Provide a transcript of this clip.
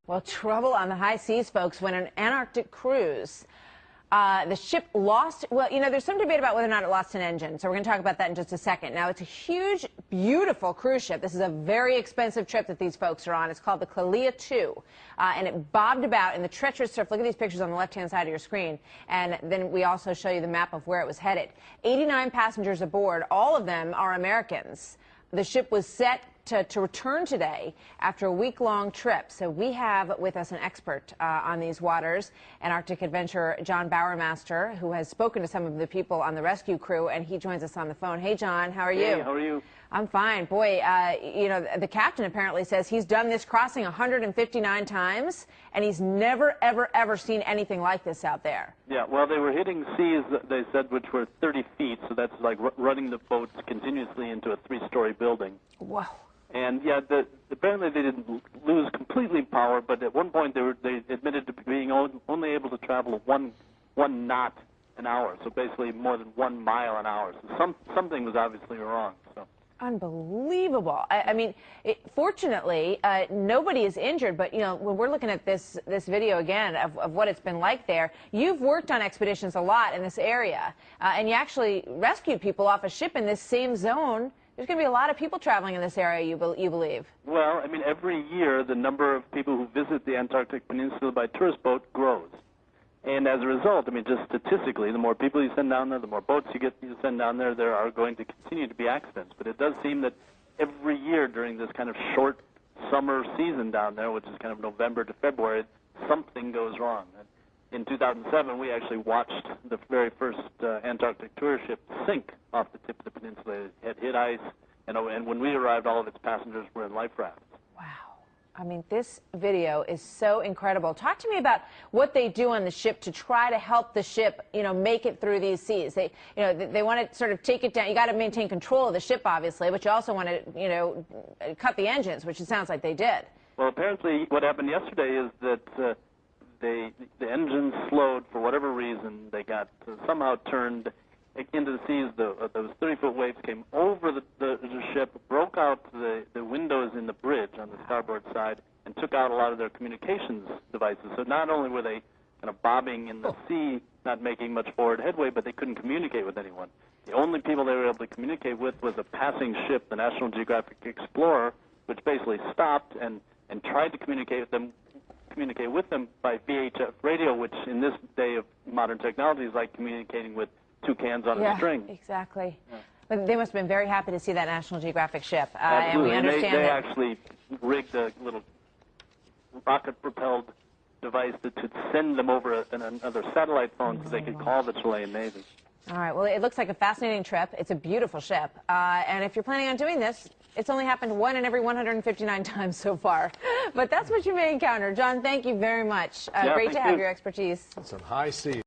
Well, trouble on the high seas, folks, when an Antarctic cruise, the ship lost, well, you know, there's some debate about whether or not it lost an engine, so we're going to talk about that in just a second. Now, it's a huge, beautiful cruise ship. This is a very expensive trip that these folks are on. It's called the Clelia 2, and it bobbed about in the treacherous surf. Look at these pictures on the left-hand side of your screen, and then we also show you the map of where it was headed. 89 passengers aboard. All of them are Americans. The ship was set to return today after a week-long trip. So we have with us an expert on these waters, Antarctic adventurer John Bowermaster, who has spoken to some of the people on the rescue crew, and he joins us on the phone. Hey, John, how are you? Hey, how are you? I'm fine. Boy, you know, the captain apparently says he's done this crossing 159 times, and he's never, ever, ever seen anything like this out there. Yeah, well, they were hitting seas, they said, which were 30 feet, so that's like running the boats continuously into a three-story building. Whoa. And, yeah, apparently they didn't lose completely power, but at one point they admitted to being only able to travel one knot an hour, so basically more than 1 mile an hour. So something was obviously wrong. So. Unbelievable. I mean, fortunately, nobody is injured, but, you know, when we're looking at this video again of what it's been like there, you've worked on expeditions a lot in this area, and you actually rescued people off a ship in this same zone. There's going to be a lot of people traveling in this area, you believe? Well, I mean, every year the number of people who visit the Antarctic Peninsula by tourist boat grows. And as a result, I mean, just statistically, the more people you send down there, the more boats you send down there, there are going to continue to be accidents. But it does seem that every year during this kind of short summer season down there, which is kind of November to February, something goes wrong. In 2007, we actually watched the very first Antarctic tour ship sink off the tip of the peninsula. It had hit ice, and when we arrived, all of its passengers were in life rafts. Wow. I mean, this video is so incredible. Talk to me about what they do on the ship to try to help the ship, you know, make it through these seas. They want to sort of take it down. You got to maintain control of the ship, obviously, but you also want to, you know, cut the engines, which it sounds like they did. Well, apparently what happened yesterday is that the engines slowed for whatever reason. They got somehow turned into the seas. Those 30-foot waves came over the ship, broke out the windows in the bridge on the starboard side, and took out a lot of their communications devices. So not only were they kind of bobbing in the sea, not making much forward headway, but they couldn't communicate with anyone. The only people they were able to communicate with was a passing ship, the National Geographic Explorer, which basically stopped and tried to communicate with them by VHF radio, which in this day of modern technology is like communicating with two cans on a string. Exactly. Yeah. But they must have been very happy to see that National Geographic ship. Absolutely. And we understand they actually rigged a little rocket-propelled device that could send them over another satellite phone so they could call the Chilean Navy. All right. Well, it looks like a fascinating trip. It's a beautiful ship. And if you're planning on doing this, it's only happened 1 in every 159 times so far. But that's what you may encounter. John, thank you very much. Great to have your expertise. Some high seas.